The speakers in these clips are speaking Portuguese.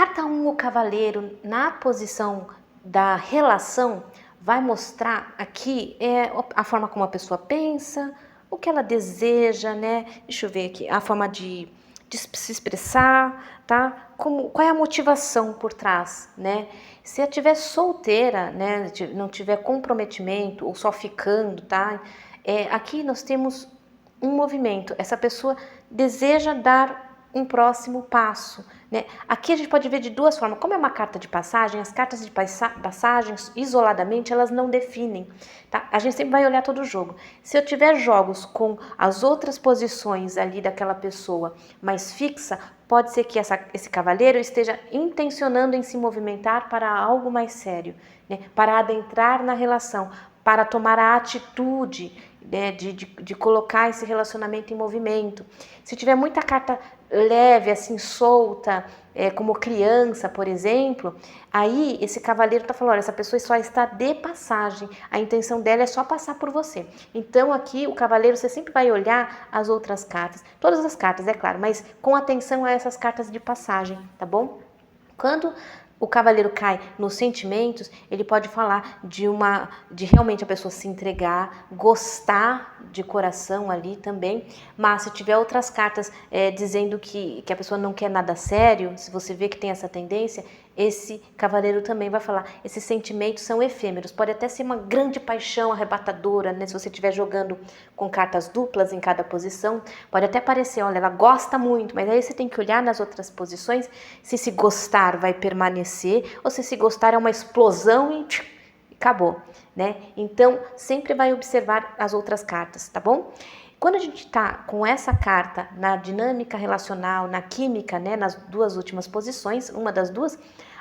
carta 1, o cavaleiro, na posição da relação, vai mostrar aqui a forma como a pessoa pensa, o que ela deseja, né? Deixa eu ver aqui, a forma de se expressar, tá? Qual é a motivação por trás, né? Se ela estiver solteira, né, não tiver comprometimento ou só ficando, tá? Aqui nós temos um movimento. Essa pessoa deseja dar um próximo passo, né? Aqui a gente pode ver de duas formas. Como é uma carta de passagem, as cartas de passagens isoladamente elas não definem, tá? A gente sempre vai olhar todo o jogo. Se eu tiver jogos com as outras posições ali daquela pessoa mais fixa, pode ser que esse cavaleiro esteja intencionando em se movimentar para algo mais sério, né? Para adentrar na relação, para tomar a atitude, né, de colocar esse relacionamento em movimento. Se tiver muita carta leve, assim, solta, como criança, por exemplo, aí esse cavaleiro está falando, olha, essa pessoa só está de passagem, a intenção dela é só passar por você. Então aqui o cavaleiro, você sempre vai olhar as outras cartas, todas as cartas, é claro, mas com atenção a essas cartas de passagem, tá bom? Quando o cavaleiro cai nos sentimentos, ele pode falar de realmente a pessoa se entregar, gostar de coração ali também, mas se tiver outras cartas dizendo que a pessoa não quer nada sério, se você vê que tem essa tendência, esse cavaleiro também vai falar, esses sentimentos são efêmeros, pode até ser uma grande paixão arrebatadora, né? Se você estiver jogando com cartas duplas em cada posição, pode até parecer, olha, ela gosta muito, mas aí você tem que olhar nas outras posições, se esse gostar vai permanecer, ou se esse gostar é uma explosão e acabou, né? Então, sempre vai observar as outras cartas, tá bom? Quando a gente está com essa carta na dinâmica relacional, na química, né, nas duas últimas posições, uma das duas,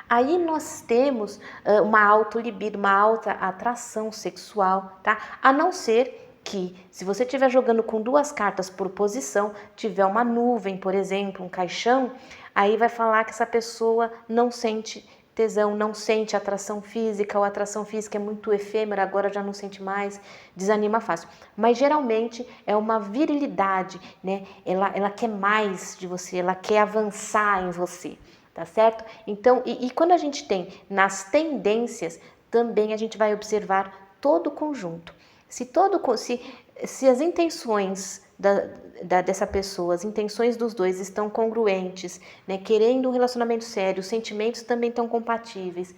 aí nós temos uma alta libido, uma alta atração sexual, tá? A não ser que, se você estiver jogando com duas cartas por posição, tiver uma nuvem, por exemplo, um caixão, aí vai falar que essa pessoa não sente tesão, não sente atração física, ou a atração física é muito efêmera, agora já não sente mais, desanima fácil. Mas geralmente é uma virilidade, né? Ela quer mais de você, ela quer avançar em você, tá certo? Então, e quando a gente tem nas tendências, também a gente vai observar todo o conjunto. Se as intenções dessa pessoa, as intenções dos dois estão congruentes, né, querendo um relacionamento sério, os sentimentos também estão compatíveis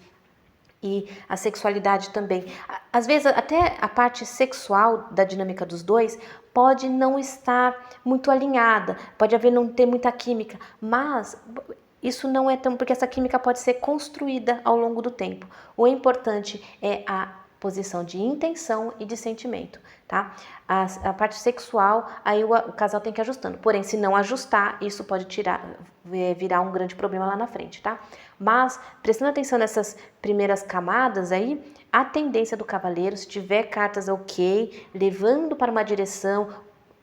e a sexualidade também. Às vezes até a parte sexual da dinâmica dos dois pode não estar muito alinhada, pode não ter muita química, mas isso não é tão, porque essa química pode ser construída ao longo do tempo. O importante é a posição de intenção e de sentimento, tá? A parte sexual, aí o casal tem que ir ajustando. Porém, se não ajustar, isso pode virar um grande problema lá na frente, tá? Mas, prestando atenção nessas primeiras camadas aí, a tendência do cavaleiro, se tiver cartas ok, levando para uma direção,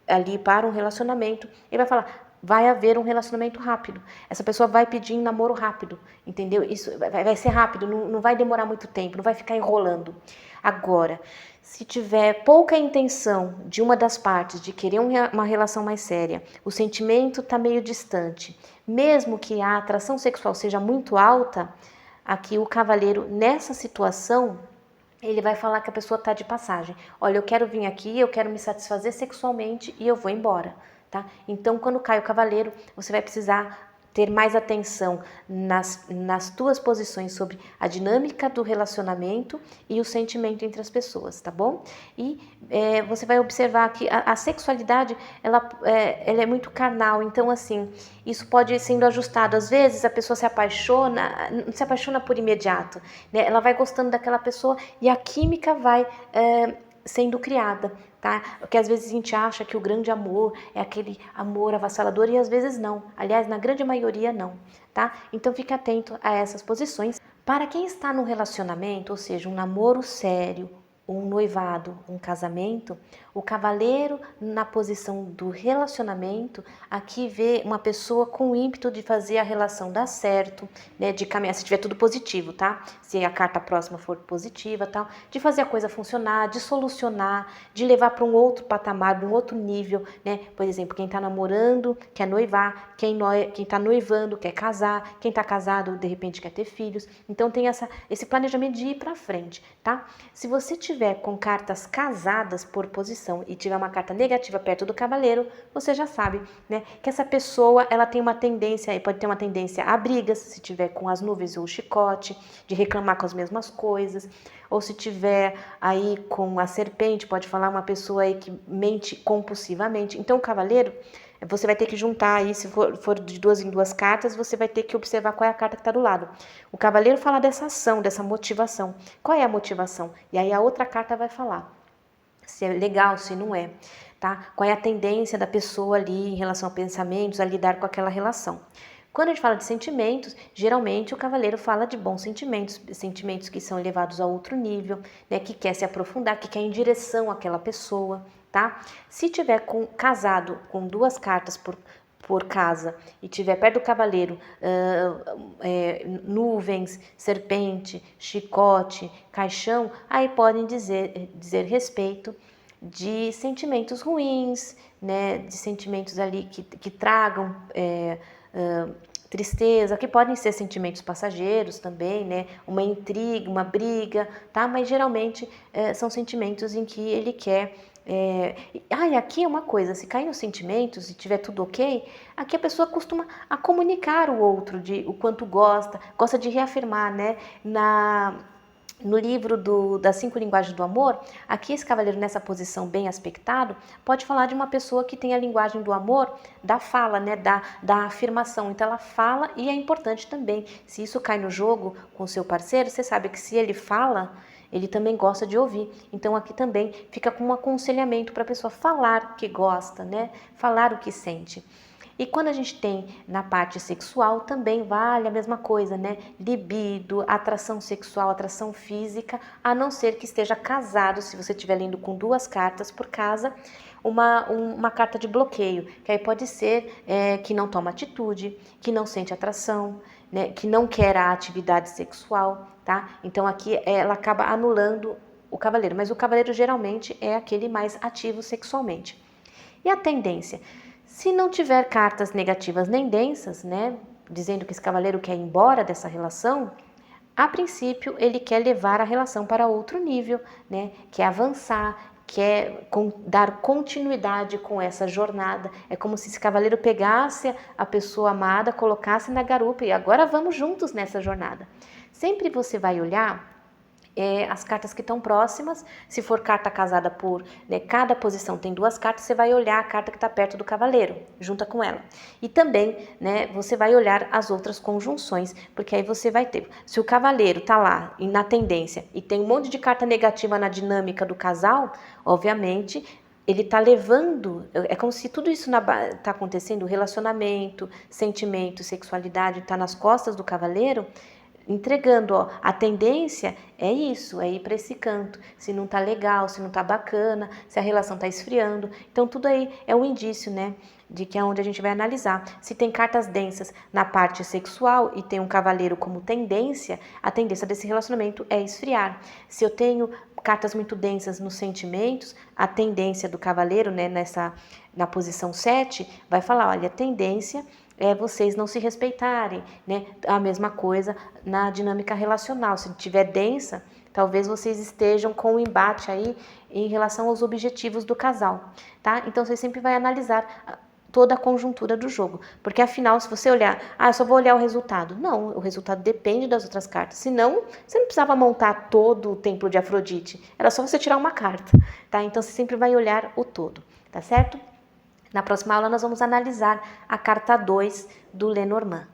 ali para um relacionamento, ele vai falar, vai haver um relacionamento rápido. Essa pessoa vai pedir um namoro rápido, entendeu? Isso vai ser rápido, não vai demorar muito tempo, não vai ficar enrolando. Agora, se tiver pouca intenção de uma das partes de querer uma relação mais séria, o sentimento está meio distante, mesmo que a atração sexual seja muito alta, aqui o cavaleiro, nessa situação, ele vai falar que a pessoa está de passagem. Olha, eu quero vir aqui, eu quero me satisfazer sexualmente e eu vou embora, tá? Então, quando cai o cavaleiro, você vai precisar ter mais atenção nas tuas posições sobre a dinâmica do relacionamento e o sentimento entre as pessoas, tá bom? E você vai observar que a sexualidade, ela é muito carnal, então assim, isso pode ir sendo ajustado. Às vezes a pessoa se apaixona por imediato, né? Ela vai gostando daquela pessoa e a química vai sendo criada, tá? Porque às vezes a gente acha que o grande amor é aquele amor avassalador e às vezes não. Aliás, na grande maioria não, tá? Então fique atento a essas posições. Para quem está no relacionamento, ou seja, um namoro sério um noivado, um casamento, o cavaleiro na posição do relacionamento, aqui vê uma pessoa com o ímpeto de fazer a relação dar certo, né, de caminhar, se tiver tudo positivo, tá? Se a carta próxima for positiva, tal, de fazer a coisa funcionar, de solucionar, de levar para um outro patamar, de um outro nível, né? Por exemplo, quem está namorando quer noivar, quem está noivando quer casar, quem está casado de repente quer ter filhos. Então tem esse planejamento de ir para frente, tá? Se você tiver com cartas casadas por posição e tiver uma carta negativa perto do cavaleiro, você já sabe, né, que essa pessoa, ela tem uma tendência, pode ter uma tendência a brigas, se tiver com as nuvens ou o chicote, de reclamar com as mesmas coisas, ou se tiver aí com a serpente, pode falar uma pessoa aí que mente compulsivamente. Então o cavaleiro, você vai ter que juntar aí, se for de 2 em 2 cartas, você vai ter que observar qual é a carta que está do lado. O cavaleiro fala dessa ação, dessa motivação. Qual é a motivação? E aí a outra carta vai falar se é legal, se não é, tá? Qual é a tendência da pessoa ali em relação a pensamentos, a lidar com aquela relação. Quando a gente fala de sentimentos, geralmente o cavaleiro fala de bons sentimentos, sentimentos que são elevados a outro nível, né, que quer se aprofundar, que quer ir em direção àquela pessoa, tá? Se tiver casado com 2 cartas por casa e tiver perto do cavaleiro nuvens, serpente, chicote, caixão, aí podem dizer respeito de sentimentos ruins, né, de sentimentos ali que tragam tristeza, que podem ser sentimentos passageiros também, né, uma intriga, uma briga, tá? Mas geralmente são sentimentos em que ele quer e aqui é uma coisa, se cair nos sentimentos e tiver tudo ok, aqui a pessoa costuma a comunicar o outro de o quanto gosta de reafirmar, né? No livro das 5 linguagens do amor, aqui esse cavaleiro nessa posição bem aspectado, pode falar de uma pessoa que tem a linguagem do amor, da fala, né, da afirmação. Então ela fala e é importante também, se isso cai no jogo com o seu parceiro, você sabe que se ele fala, ele também gosta de ouvir. Então aqui também fica com um aconselhamento para a pessoa falar o que gosta, né, falar o que sente. E quando a gente tem na parte sexual, também vale a mesma coisa, né? Libido, atração sexual, atração física, a não ser que esteja casado, se você estiver lendo com 2 cartas por casa, uma carta de bloqueio, que aí pode ser que não toma atitude, que não sente atração, né? Que não quer a atividade sexual, tá? Então aqui ela acaba anulando o cavaleiro, mas o cavaleiro geralmente é aquele mais ativo sexualmente. E a tendência? Se não tiver cartas negativas nem densas, né, dizendo que esse cavaleiro quer ir embora dessa relação, a princípio ele quer levar a relação para outro nível, né, quer avançar, quer dar continuidade com essa jornada. É como se esse cavaleiro pegasse a pessoa amada, colocasse na garupa e agora vamos juntos nessa jornada. Sempre você vai olhar as cartas que estão próximas. Se for carta casada por, né, cada posição tem 2 cartas, você vai olhar a carta que está perto do cavaleiro, junta com ela. E também, né, você vai olhar as outras conjunções, porque aí você vai ter, se o cavaleiro está lá na tendência e tem um monte de carta negativa na dinâmica do casal, obviamente ele está levando, é como se tudo isso está acontecendo, relacionamento, sentimento, sexualidade, está nas costas do cavaleiro, entregando, ó, a tendência é isso, é ir para esse canto, se não tá legal, se não tá bacana, se a relação tá esfriando. Então tudo aí é um indício, né, de que é onde a gente vai analisar. Se tem cartas densas na parte sexual e tem um cavaleiro como tendência, a tendência desse relacionamento é esfriar. Se eu tenho cartas muito densas nos sentimentos, a tendência do cavaleiro, né, na posição 7, vai falar, olha, a tendência é vocês não se respeitarem, né? A mesma coisa na dinâmica relacional. Se tiver densa, talvez vocês estejam com um embate aí em relação aos objetivos do casal, tá? Então você sempre vai analisar toda a conjuntura do jogo, porque afinal, se você olhar, eu só vou olhar o resultado. Não, o resultado depende das outras cartas. Senão, você não precisava montar todo o templo de Afrodite. Era só você tirar uma carta, tá? Então você sempre vai olhar o todo, tá certo? Na próxima aula nós vamos analisar a carta 2 do Lenormand.